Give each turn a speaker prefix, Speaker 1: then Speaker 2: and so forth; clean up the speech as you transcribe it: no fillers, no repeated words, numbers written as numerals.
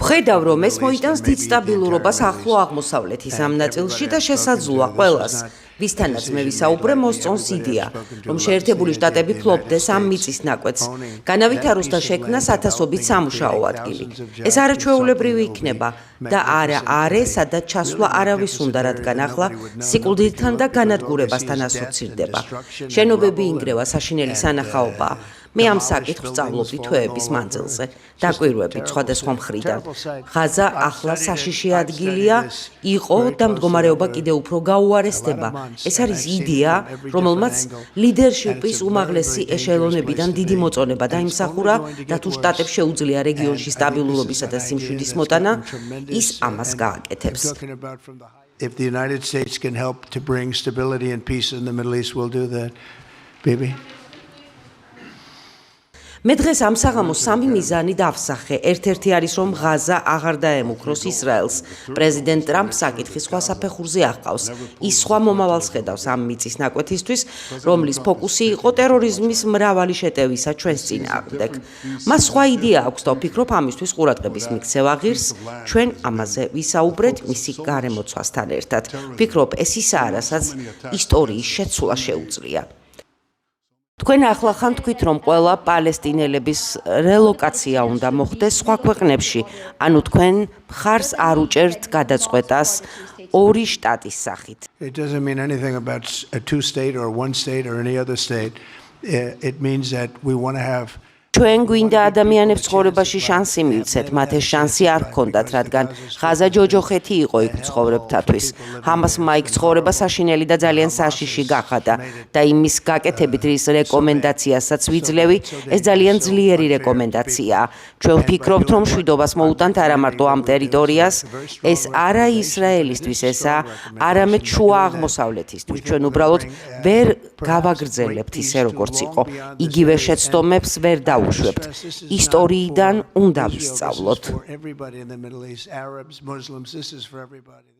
Speaker 1: ვხედავ, რომ ეს მოიტანს დიდ სტაბილურობას ახლო აღმოსავლეთის ამ ნაწილში და შესაძლოა ყველას, ვისთანაც მე ვისაუბრე, მოსწონს იდეა, რომ შეერთებული შტატები ფლობდეს ამ მიწის ნაკვეთს, განავითაროს და შექმნას ათასობით სამუშაო ადგილი. ეს არაჩვეულებრივი იქნება და არა არე, სადაც ჩასვლა არავის უნდა, რადგან ახლა სიკვდილთან და განადგურებასთან ასოცირდება. შენობები ინგრევა საშინელი სანახაობაა. მე ამ საკითხს სწავლობდი თვეების მანძილზე, დაკვირვებით სხვადასხვა მხრიდან. ღაზა ახლა საშიში ადგილია, იყო და მდგომარეობა კიდევ უფრო გაუარესდება. ეს არის იდეა, რომელმაც ლიდერშიპის უმაღლესი ეშელონებიდან დიდი მოწონება დაიმსახურა და თუ შტატებს შეუძლია რეგიონში სტაბილურობისა და სიმშვიდის მოტანა, ის ამას გააკეთებს.
Speaker 2: If the United States can help to bring stability and peace in the Middle East, we'll do that. Bibi.
Speaker 1: მე დღეს ამ საღამოს სამი მიზანი დავსახე. ერთ-ერთი არის, რომ ღაზა აღარ დაემუქროს ისრაელს. პრეზიდენტ ტრამპ საკითხის სხვა საფეხურზე აღყავს. ის სხვა მომავალს ხედავს ამ მიწის ნაკვეთისთვის, რომლის ფოკუსი იყო ტერორიზმის მრავალი შეტევისა ჩვენს წინააღმდეგ. მას სხვა იდეა აქვს და ვფიქრობ, ამისთვის ყურადღების მიქცევა ღირს, ჩვენ ამაზე ვისაუბრეთ მისი გარემოცვასთან ერთად. ვფიქრობ, ეს ისაა, რასაც ისტორიის შეცვლა შეუძლია. თქვენ ახლა ხან თქვით, რომ ყველა პალესტინელების რელოკაცია უნდა მოხდეს სხვა ქვეყნებში, ანუ თქვენ მხარს არ უჭერთ გადაწყვეტას ორი შტატის სახით.
Speaker 2: It doesn't mean anything about a two-state or one state or any other state. It means that we want to have
Speaker 1: ჩვენ გვინდა ადამიანებს ცხოვრებაში შანსი მივცეთ, მათ ეს შანსი არ ჰქონდათ, რადგან ღაზა ჯოჯოხეთი იყო იქ მცხოვრებთათვის. ჰამასმა იქ ცხოვრება საშინელი და ძალიან საშიში გახადა და იმის გაკეთებით რის რეკომენდაციასაც ვიძლევი, ეს ძალიან ძლიერი რეკომენდაციაა. ჩვენ ვფიქრობთ, რომ მშვიდობას მოუტანთ არა მარტო ამ ტერიტორიას, ეს არა ისრაელისთვის ესაა, არამედ შუა აღმოსავლეთისთვის. ჩვენ უბრალოდ ვერ გავაგრძელებთ ისე როგორც იყო. იგივე შეცდომებს ვერ დავუშვებთ. ისტორიიდან უნდა ვისწავლოთ.
Speaker 2: for everybody in the Middle East, Arabs, Muslims, this is for everybody.